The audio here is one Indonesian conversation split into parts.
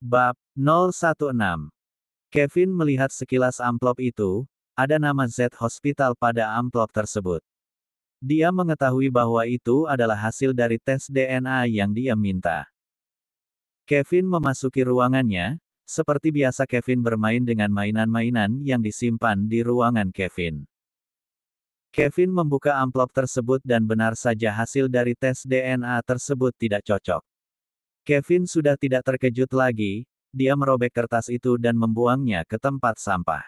Bab 016. Kevin melihat sekilas amplop itu, ada nama Z Hospital pada amplop tersebut. Dia mengetahui bahwa itu adalah hasil dari tes DNA yang dia minta. Kevin memasuki ruangannya, seperti biasa Kevin bermain dengan mainan-mainan yang disimpan di ruangan Kevin. Kevin membuka amplop tersebut dan benar saja hasil dari tes DNA tersebut tidak cocok. Kevin sudah tidak terkejut lagi, dia merobek kertas itu dan membuangnya ke tempat sampah.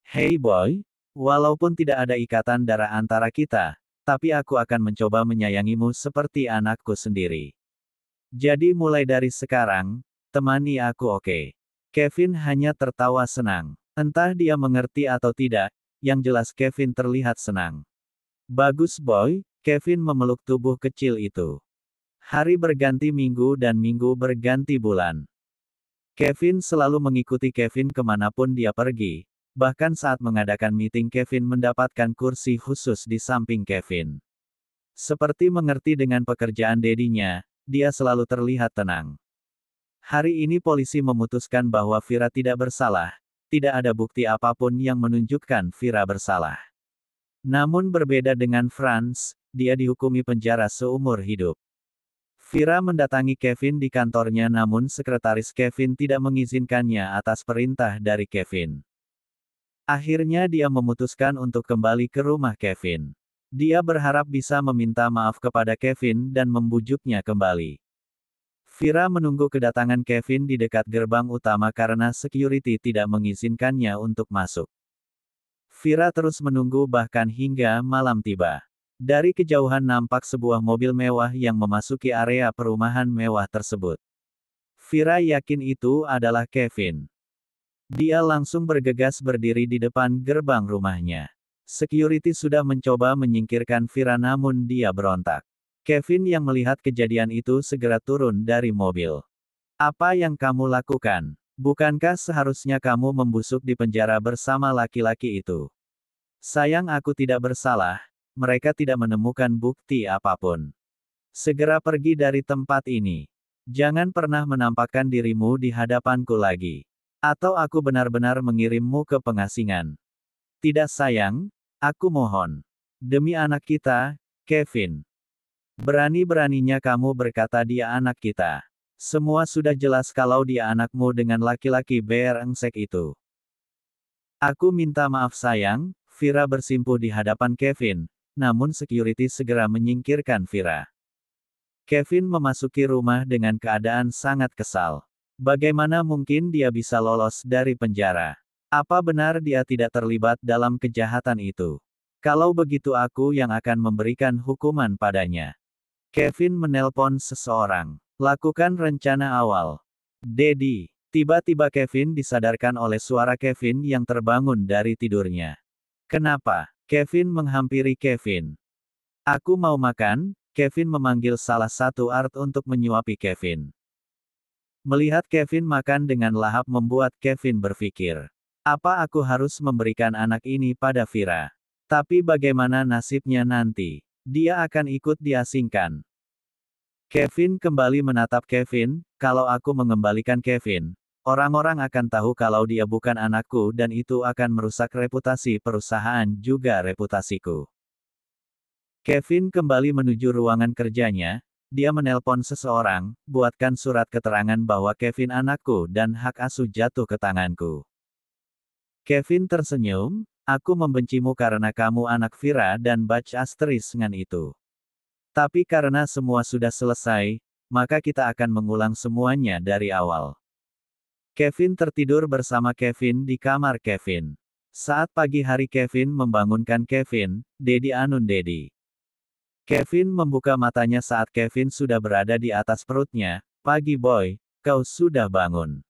Hey boy, walaupun tidak ada ikatan darah antara kita, tapi aku akan mencoba menyayangimu seperti anakku sendiri. Jadi mulai dari sekarang, temani aku oke? Kevin hanya tertawa senang. Entah dia mengerti atau tidak, yang jelas Kevin terlihat senang. Bagus boy, Kevin memeluk tubuh kecil itu. Hari berganti minggu dan minggu berganti bulan. Kevin selalu mengikuti Kevin kemanapun dia pergi, bahkan saat mengadakan meeting Kevin mendapatkan kursi khusus di samping Kevin. Seperti mengerti dengan pekerjaan dedinya, dia selalu terlihat tenang. Hari ini polisi memutuskan bahwa Vira tidak bersalah, tidak ada bukti apapun yang menunjukkan Vira bersalah. Namun berbeda dengan Franz, dia dihukumi penjara seumur hidup. Vira mendatangi Kevin di kantornya namun sekretaris Kevin tidak mengizinkannya atas perintah dari Kevin. Akhirnya dia memutuskan untuk kembali ke rumah Kevin. Dia berharap bisa meminta maaf kepada Kevin dan membujuknya kembali. Vira menunggu kedatangan Kevin di dekat gerbang utama karena security tidak mengizinkannya untuk masuk. Vira terus menunggu bahkan hingga malam tiba. Dari kejauhan nampak sebuah mobil mewah yang memasuki area perumahan mewah tersebut. Vira yakin itu adalah Kevin. Dia langsung bergegas berdiri di depan gerbang rumahnya. Security sudah mencoba menyingkirkan Vira namun dia berontak. Kevin yang melihat kejadian itu segera turun dari mobil. Apa yang kamu lakukan? Bukankah seharusnya kamu membusuk di penjara bersama laki-laki itu? Sayang aku tidak bersalah. Mereka tidak menemukan bukti apapun. Segera pergi dari tempat ini. Jangan pernah menampakkan dirimu di hadapanku lagi. Atau aku benar-benar mengirimmu ke pengasingan. Tidak sayang, aku mohon. Demi anak kita, Kevin. Berani-beraninya kamu berkata dia anak kita. Semua sudah jelas kalau dia anakmu dengan laki-laki brengsek itu. Aku minta maaf sayang, Vira bersimpuh di hadapan Kevin. Namun security segera menyingkirkan Vira. Kevin memasuki rumah dengan keadaan sangat kesal. Bagaimana mungkin dia bisa lolos dari penjara? Apa benar dia tidak terlibat dalam kejahatan itu? Kalau begitu aku yang akan memberikan hukuman padanya. Kevin menelpon seseorang. Lakukan rencana awal. Daddy. Tiba-tiba Kevin disadarkan oleh suara Kevin yang terbangun dari tidurnya. Kenapa? Kevin menghampiri Kevin. Aku mau makan, Kevin memanggil salah satu art untuk menyuapi Kevin. Melihat Kevin makan dengan lahap membuat Kevin berpikir. Apa aku harus memberikan anak ini pada Vira? Tapi bagaimana nasibnya nanti? Dia akan ikut diasingkan. Kevin kembali menatap Kevin, kalau aku mengembalikan Kevin, orang-orang akan tahu kalau dia bukan anakku dan itu akan merusak reputasi perusahaan juga reputasiku. Kevin kembali menuju ruangan kerjanya, dia menelpon seseorang, buatkan surat keterangan bahwa Kevin anakku dan hak asuh jatuh ke tanganku. Kevin tersenyum, aku membencimu karena kamu anak Vira dan batch asteriskan itu. Tapi karena semua sudah selesai, maka kita akan mengulang semuanya dari awal. Kevin tertidur bersama Kevin di kamar Kevin. Saat pagi hari Kevin membangunkan Kevin, Dedi Anun Dedi. Kevin membuka matanya saat Kevin sudah berada di atas perutnya. Pagi boy, kau sudah bangun.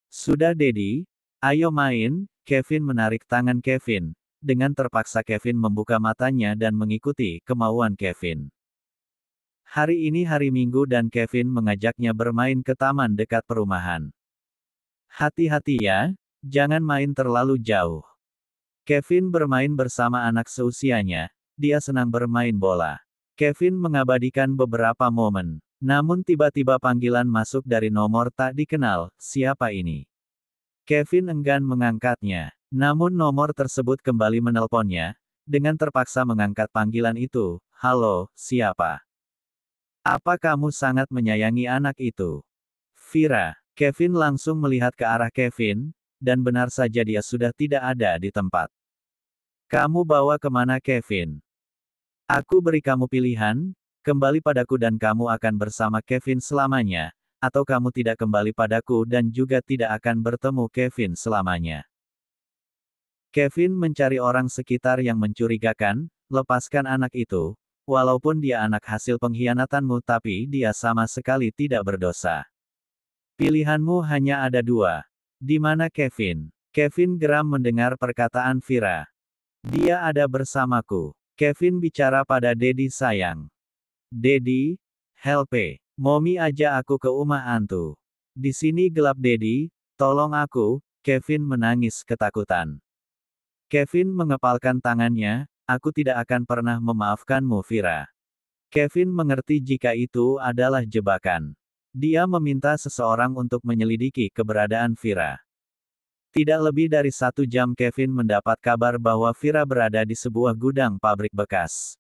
Sudah Dedi, ayo main, Kevin menarik tangan Kevin. Dengan terpaksa Kevin membuka matanya dan mengikuti kemauan Kevin. Hari ini hari Minggu dan Kevin mengajaknya bermain ke taman dekat perumahan. Hati-hati ya, jangan main terlalu jauh. Kevin bermain bersama anak seusianya, dia senang bermain bola. Kevin mengabadikan beberapa momen. Namun tiba-tiba panggilan masuk dari nomor tak dikenal, siapa ini? Kevin enggan mengangkatnya. Namun nomor tersebut kembali menelponnya, dengan terpaksa mengangkat panggilan itu. Halo, siapa? Apa kamu sangat menyayangi anak itu? Vira. Kevin langsung melihat ke arah Kevin, dan benar saja dia sudah tidak ada di tempat. Kamu bawa kemana Kevin? Aku beri kamu pilihan, kembali padaku dan kamu akan bersama Kevin selamanya, atau kamu tidak kembali padaku dan juga tidak akan bertemu Kevin selamanya. Kevin mencari orang sekitar yang mencurigakan, lepaskan anak itu, walaupun dia anak hasil pengkhianatanmu tapi dia sama sekali tidak berdosa. Pilihanmu hanya ada dua. Di mana Kevin? Kevin geram mendengar perkataan Vira. Dia ada bersamaku. Kevin bicara pada Dedi sayang. Dedi, help. Momi aja aku ke rumah antu. Di sini gelap Dedi, tolong aku, Kevin menangis ketakutan. Kevin mengepalkan tangannya, aku tidak akan pernah memaafkanmu Vira. Kevin mengerti jika itu adalah jebakan. Dia meminta seseorang untuk menyelidiki keberadaan Vira. Tidak lebih dari 1 jam Kevin mendapat kabar bahwa Vira berada di sebuah gudang pabrik bekas.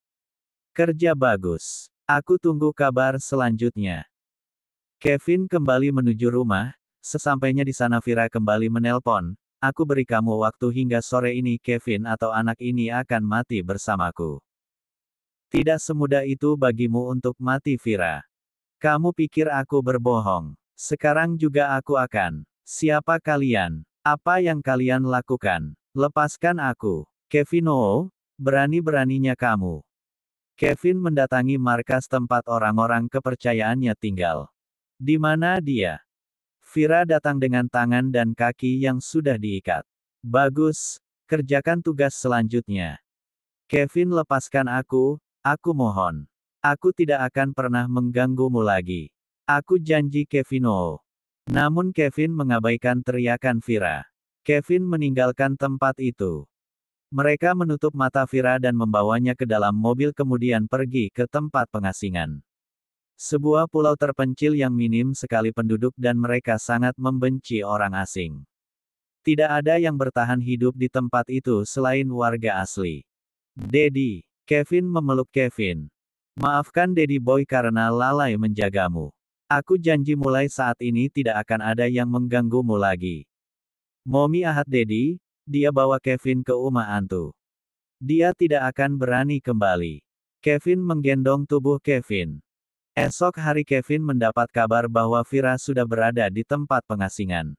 Kerja bagus. Aku tunggu kabar selanjutnya. Kevin kembali menuju rumah, sesampainya di sana Vira kembali menelpon, aku beri kamu waktu hingga sore ini Kevin atau anak ini akan mati bersamaku. Tidak semudah itu bagimu untuk mati Vira. Kamu pikir aku berbohong? Sekarang juga aku akan. Siapa kalian? Apa yang kalian lakukan? Lepaskan aku. Kevin Oh, berani-beraninya kamu. Kevin mendatangi markas tempat orang-orang kepercayaannya tinggal. Di mana dia? Vira datang dengan tangan dan kaki yang sudah diikat. Bagus, kerjakan tugas selanjutnya. Kevin lepaskan aku mohon. Aku tidak akan pernah mengganggumu lagi. Aku janji Kevin Oh. Namun Kevin mengabaikan teriakan Vira. Kevin meninggalkan tempat itu. Mereka menutup mata Vira dan membawanya ke dalam mobil kemudian pergi ke tempat pengasingan. Sebuah pulau terpencil yang minim sekali penduduk dan mereka sangat membenci orang asing. Tidak ada yang bertahan hidup di tempat itu selain warga asli. Dedi. Kevin memeluk Kevin. Maafkan Dedi Boy karena lalai menjagamu. Aku janji mulai saat ini tidak akan ada yang mengganggumu lagi. Momi Ahad Dedi, dia bawa Kevin ke rumah antu. Dia tidak akan berani kembali. Kevin menggendong tubuh Kevin. Esok hari Kevin mendapat kabar bahwa Vira sudah berada di tempat pengasingan.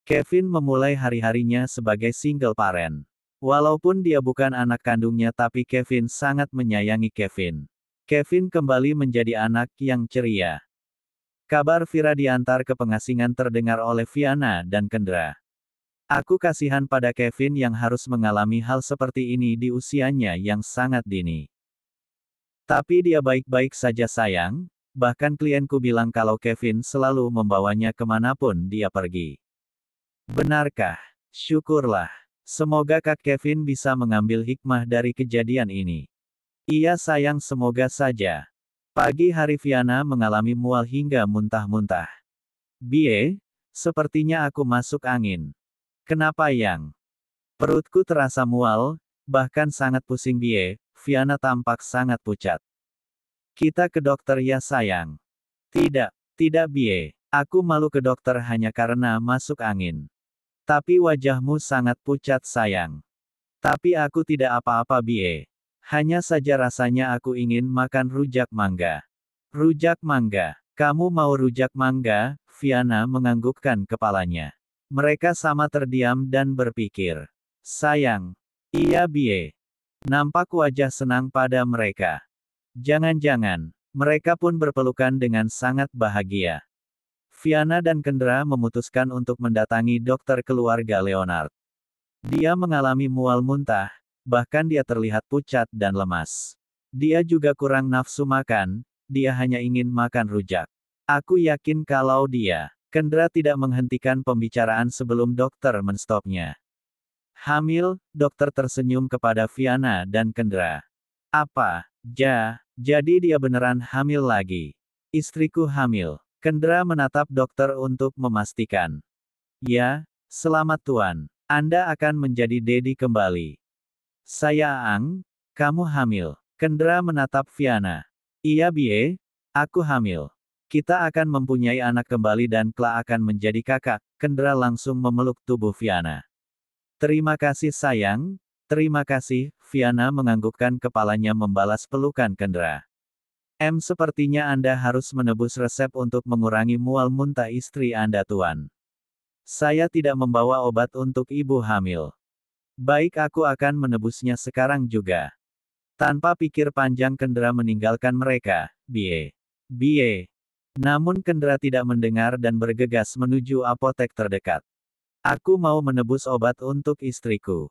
Kevin memulai hari-harinya sebagai single parent. Walaupun dia bukan anak kandungnya tapi Kevin sangat menyayangi Kevin. Kevin kembali menjadi anak yang ceria. Kabar Vira diantar ke pengasingan terdengar oleh Viana dan Kendra. Aku kasihan pada Kevin yang harus mengalami hal seperti ini di usianya yang sangat dini. Tapi dia baik-baik saja sayang, bahkan klienku bilang kalau Kevin selalu membawanya kemanapun dia pergi. Benarkah? Syukurlah. Semoga Kak Kevin bisa mengambil hikmah dari kejadian ini. Iya sayang semoga saja. Pagi hari Viana mengalami mual hingga muntah-muntah. Bie, sepertinya aku masuk angin. Kenapa yang? Perutku terasa mual, bahkan sangat pusing Bie, Viana tampak sangat pucat. Kita ke dokter ya sayang. Tidak Bie. Aku malu ke dokter hanya karena masuk angin. Tapi wajahmu sangat pucat sayang. Tapi aku tidak apa-apa Bie. Hanya saja rasanya aku ingin makan rujak mangga. Rujak mangga. Kamu mau rujak mangga? Viana menganggukkan kepalanya. Mereka sama terdiam dan berpikir. Sayang. Iya Bie. Nampak wajah senang pada mereka. Jangan-jangan. Mereka pun berpelukan dengan sangat bahagia. Viana dan Kendra memutuskan untuk mendatangi dokter keluarga Leonard. Dia mengalami mual muntah. Bahkan dia terlihat pucat dan lemas. Dia juga kurang nafsu makan, dia hanya ingin makan rujak. Aku yakin kalau dia. Kendra tidak menghentikan pembicaraan sebelum dokter menstopnya. Hamil, dokter tersenyum kepada Viana dan Kendra. Apa? Jadi dia beneran hamil lagi. Istriku hamil. Kendra menatap dokter untuk memastikan. Ya, selamat Tuan. Anda akan menjadi dedi kembali. Saya Aang, kamu hamil. Kendra menatap Fiana. Iya Bie, aku hamil. Kita akan mempunyai anak kembali dan kelak akan menjadi kakak. Kendra langsung memeluk tubuh Fiana. Terima kasih sayang, terima kasih, Fiana menganggukkan kepalanya membalas pelukan Kendra. Sepertinya Anda harus menebus resep untuk mengurangi mual muntah istri Anda Tuan. Saya tidak membawa obat untuk ibu hamil. Baik aku akan menebusnya sekarang juga. Tanpa pikir panjang Kendra meninggalkan mereka, Bie. Bie. Namun Kendra tidak mendengar dan bergegas menuju apotek terdekat. Aku mau menebus obat untuk istriku.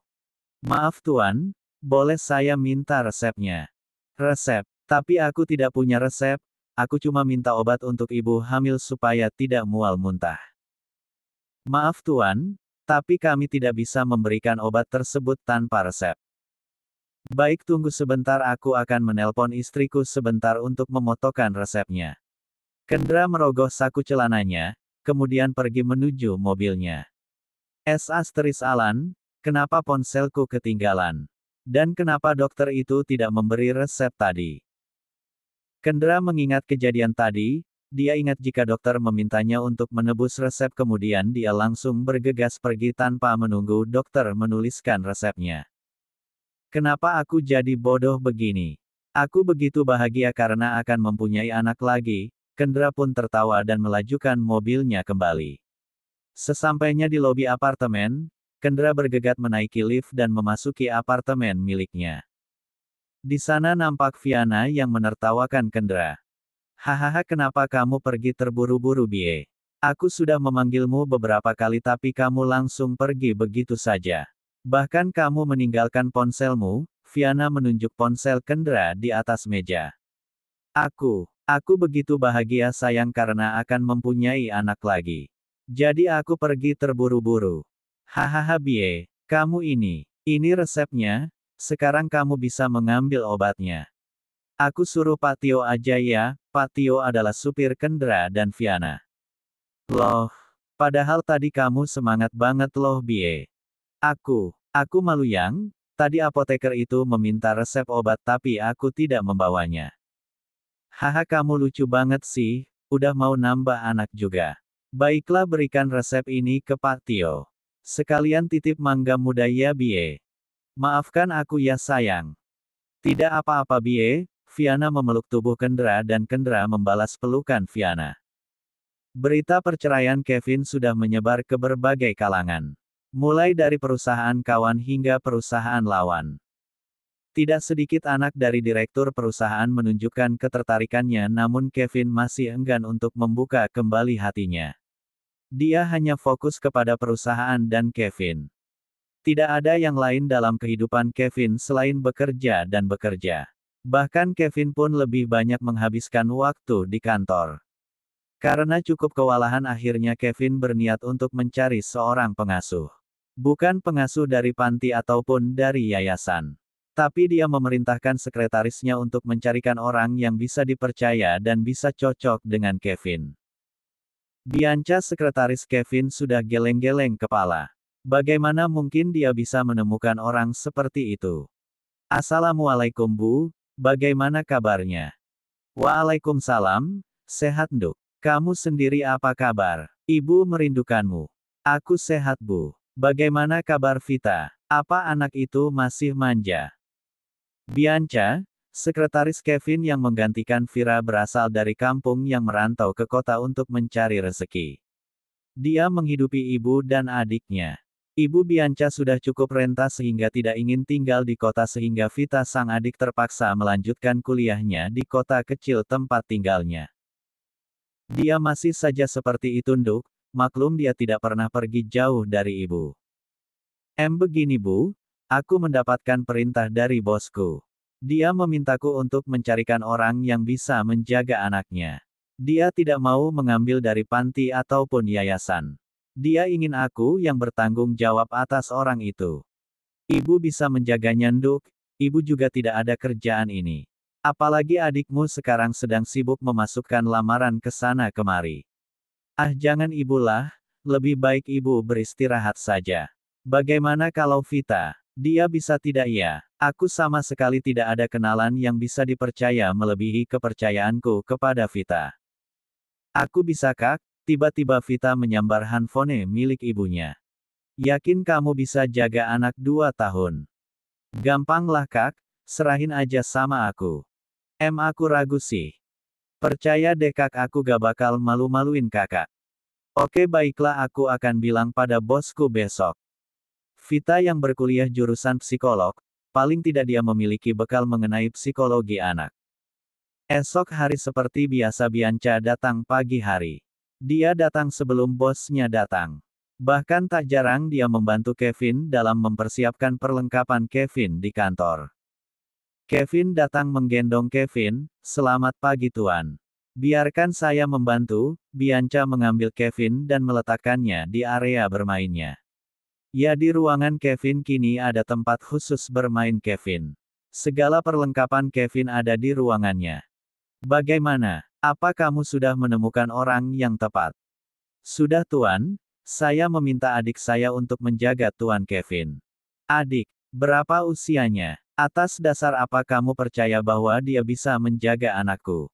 Maaf Tuan, boleh saya minta resepnya? Resep. Tapi aku tidak punya resep, aku cuma minta obat untuk ibu hamil supaya tidak mual muntah. Maaf Tuan, tapi kami tidak bisa memberikan obat tersebut tanpa resep. Baik tunggu sebentar aku akan menelpon istriku sebentar untuk memotongkan resepnya. Kendra merogoh saku celananya, kemudian pergi menuju mobilnya. Alan, kenapa ponselku ketinggalan? Dan kenapa dokter itu tidak memberi resep tadi? Kendra mengingat kejadian tadi, dia ingat jika dokter memintanya untuk menebus resep kemudian dia langsung bergegas pergi tanpa menunggu dokter menuliskan resepnya. Kenapa aku jadi bodoh begini? Aku begitu bahagia karena akan mempunyai anak lagi, Kendra pun tertawa dan melajukan mobilnya kembali. Sesampainya di lobi apartemen, Kendra bergegas menaiki lift dan memasuki apartemen miliknya. Di sana nampak Fiana yang menertawakan Kendra. Hahaha kenapa kamu pergi terburu-buru Bie? Aku sudah memanggilmu beberapa kali tapi kamu langsung pergi begitu saja. Bahkan kamu meninggalkan ponselmu, Fiana menunjuk ponsel Kendra di atas meja. Aku begitu bahagia sayang karena akan mempunyai anak lagi. Jadi aku pergi terburu-buru. Hahaha Bie, kamu ini resepnya. Sekarang kamu bisa mengambil obatnya. Aku suruh Pak Tio aja ya, Pak Tio adalah supir Kendra dan Fiana. Loh, padahal tadi kamu semangat banget loh Bie. Aku malu yang, tadi apoteker itu meminta resep obat tapi aku tidak membawanya. Haha kamu lucu banget sih, udah mau nambah anak juga. Baiklah berikan resep ini ke Pak Tio. Sekalian titip mangga muda ya Bie. Maafkan aku ya sayang. Tidak apa-apa Bie, Fiana memeluk tubuh Kendra dan Kendra membalas pelukan Fiana. Berita perceraian Kevin sudah menyebar ke berbagai kalangan. Mulai dari perusahaan kawan hingga perusahaan lawan. Tidak sedikit anak dari direktur perusahaan menunjukkan ketertarikannya namun Kevin masih enggan untuk membuka kembali hatinya. Dia hanya fokus kepada perusahaan dan Kevin. Tidak ada yang lain dalam kehidupan Kevin selain bekerja dan bekerja. Bahkan Kevin pun lebih banyak menghabiskan waktu di kantor. Karena cukup kewalahan akhirnya Kevin berniat untuk mencari seorang pengasuh. Bukan pengasuh dari panti ataupun dari yayasan. Tapi dia memerintahkan sekretarisnya untuk mencarikan orang yang bisa dipercaya dan bisa cocok dengan Kevin. Bianca sekretaris Kevin sudah geleng-geleng kepala. Bagaimana mungkin dia bisa menemukan orang seperti itu? Assalamualaikum Bu, bagaimana kabarnya? Waalaikumsalam, sehat Nduk. Kamu sendiri apa kabar? Ibu merindukanmu. Aku sehat Bu. Bagaimana kabar Vita? Apa anak itu masih manja? Bianca, sekretaris Kevin yang menggantikan Vira berasal dari kampung yang merantau ke kota untuk mencari rezeki. Dia menghidupi ibu dan adiknya. Ibu Bianca sudah cukup renta sehingga tidak ingin tinggal di kota sehingga Vita sang adik terpaksa melanjutkan kuliahnya di kota kecil tempat tinggalnya. Dia masih saja seperti itu Nduk, maklum dia tidak pernah pergi jauh dari ibu. Begini Bu, aku mendapatkan perintah dari bosku. Dia memintaku untuk mencarikan orang yang bisa menjaga anaknya. Dia tidak mau mengambil dari panti ataupun yayasan. Dia ingin aku yang bertanggung jawab atas orang itu. Ibu bisa menjaganya Nduk, ibu juga tidak ada kerjaan ini. Apalagi adikmu sekarang sedang sibuk memasukkan lamaran ke sana kemari. Ah, jangan ibulah, lebih baik ibu beristirahat saja. Bagaimana kalau Vita? Dia bisa tidak ya? Aku sama sekali tidak ada kenalan yang bisa dipercaya melebihi kepercayaanku kepada Vita. Aku bisa kak? Tiba-tiba Vita menyambar handphone milik ibunya. Yakin kamu bisa jaga anak 2 tahun? Gampang lah kak, serahin aja sama aku. Aku ragu sih. Percaya deh kak, aku gak bakal malu-maluin kakak. Oke baiklah, aku akan bilang pada bosku besok. Vita yang berkuliah jurusan psikolog, paling tidak dia memiliki bekal mengenai psikologi anak. Esok hari seperti biasa Bianca datang pagi hari. Dia datang sebelum bosnya datang. Bahkan tak jarang dia membantu Kevin dalam mempersiapkan perlengkapan Kevin di kantor. Kevin datang menggendong Kevin, "Selamat pagi Tuan. Biarkan saya membantu." Bianca mengambil Kevin dan meletakkannya di area bermainnya. Ya, di ruangan Kevin kini ada tempat khusus bermain Kevin. Segala perlengkapan Kevin ada di ruangannya. Bagaimana? Apa kamu sudah menemukan orang yang tepat? Sudah Tuan, saya meminta adik saya untuk menjaga Tuan Kevin. Adik, berapa usianya? Atas dasar apa kamu percaya bahwa dia bisa menjaga anakku?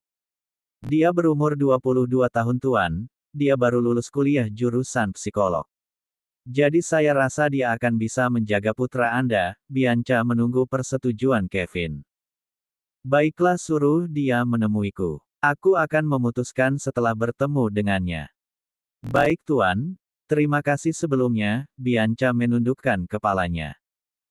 Dia berumur 22 tahun Tuan, dia baru lulus kuliah jurusan psikolog. Jadi saya rasa dia akan bisa menjaga putra Anda. Bianca menunggu persetujuan Kevin. Baiklah, suruh dia menemuiku. Aku akan memutuskan setelah bertemu dengannya. Baik Tuan, terima kasih sebelumnya. Bianca menundukkan kepalanya.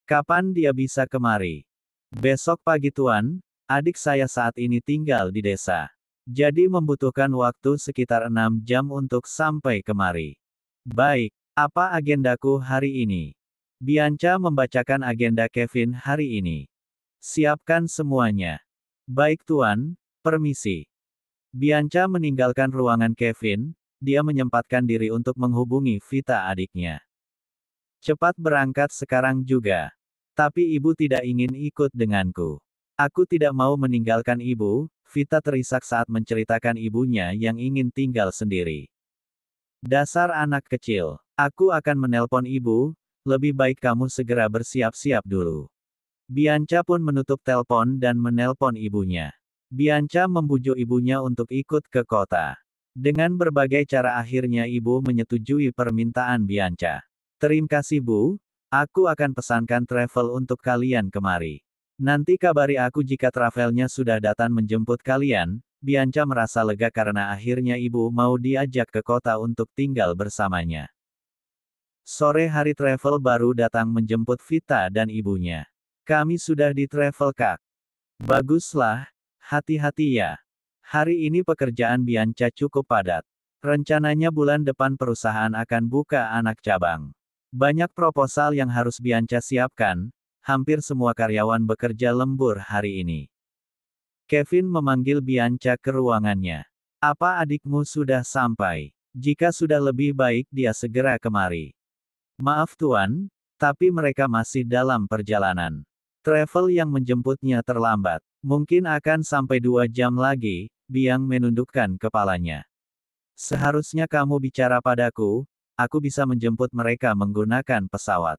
Kapan dia bisa kemari? Besok pagi Tuan, adik saya saat ini tinggal di desa. Jadi membutuhkan waktu sekitar 6 jam untuk sampai kemari. Baik, apa agendaku hari ini? Bianca membacakan agenda Kevin hari ini. Siapkan semuanya. Baik Tuan, permisi. Bianca meninggalkan ruangan Kevin, dia menyempatkan diri untuk menghubungi Vita adiknya. Cepat berangkat sekarang juga. Tapi ibu tidak ingin ikut denganku. Aku tidak mau meninggalkan ibu. Vita terisak saat menceritakan ibunya yang ingin tinggal sendiri. Dasar anak kecil. Aku akan menelpon ibu, lebih baik kamu segera bersiap-siap dulu. Bianca pun menutup telepon dan menelpon ibunya. Bianca membujuk ibunya untuk ikut ke kota. Dengan berbagai cara akhirnya ibu menyetujui permintaan Bianca. Terima kasih Bu, aku akan pesankan travel untuk kalian kemari. Nanti kabari aku jika travelnya sudah datang menjemput kalian. Bianca merasa lega karena akhirnya ibu mau diajak ke kota untuk tinggal bersamanya. Sore hari travel baru datang menjemput Vita dan ibunya. Kami sudah di travel kak. Baguslah, hati-hati ya. Hari ini pekerjaan Bianca cukup padat. Rencananya bulan depan perusahaan akan buka anak cabang. Banyak proposal yang harus Bianca siapkan, hampir semua karyawan bekerja lembur hari ini. Kevin memanggil Bianca ke ruangannya. Apa adikmu sudah sampai? Jika sudah lebih baik dia segera kemari. Maaf Tuan, tapi mereka masih dalam perjalanan. Travel yang menjemputnya terlambat. Mungkin akan sampai 2 jam lagi. Biang menundukkan kepalanya. Seharusnya kamu bicara padaku. Aku bisa menjemput mereka menggunakan pesawat.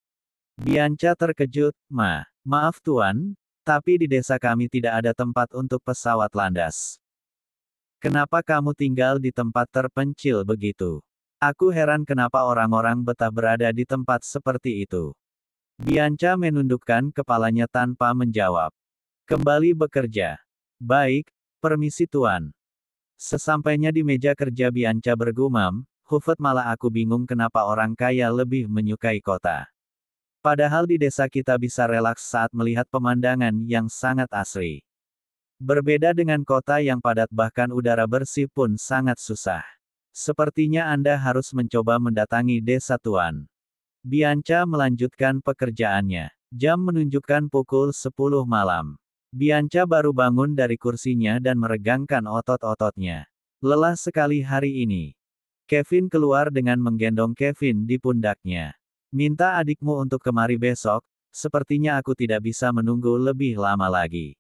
Bianca terkejut, maaf Tuan, tapi di desa kami tidak ada tempat untuk pesawat landas. Kenapa kamu tinggal di tempat terpencil begitu? Aku heran kenapa orang-orang betah berada di tempat seperti itu. Bianca menundukkan kepalanya tanpa menjawab. Kembali bekerja. Baik, permisi Tuan. Sesampainya di meja kerja Bianca bergumam, Hufet malah aku bingung kenapa orang kaya lebih menyukai kota. Padahal di desa kita bisa relaks saat melihat pemandangan yang sangat asri. Berbeda dengan kota yang padat bahkan udara bersih pun sangat susah. Sepertinya Anda harus mencoba mendatangi desa Tuan. Bianca melanjutkan pekerjaannya. Jam menunjukkan pukul 10 malam. Bianca baru bangun dari kursinya dan meregangkan otot-ototnya. Lelah sekali hari ini. Kevin keluar dengan menggendong Kevin di pundaknya. Minta adikmu untuk kemari besok, sepertinya aku tidak bisa menunggu lebih lama lagi.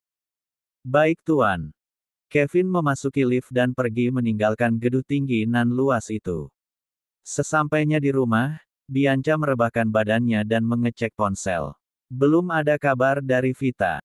Baik Tuan. Kevin memasuki lift dan pergi meninggalkan gedung tinggi nan luas itu. Sesampainya di rumah, Bianca merebahkan badannya dan mengecek ponsel. Belum ada kabar dari Vita.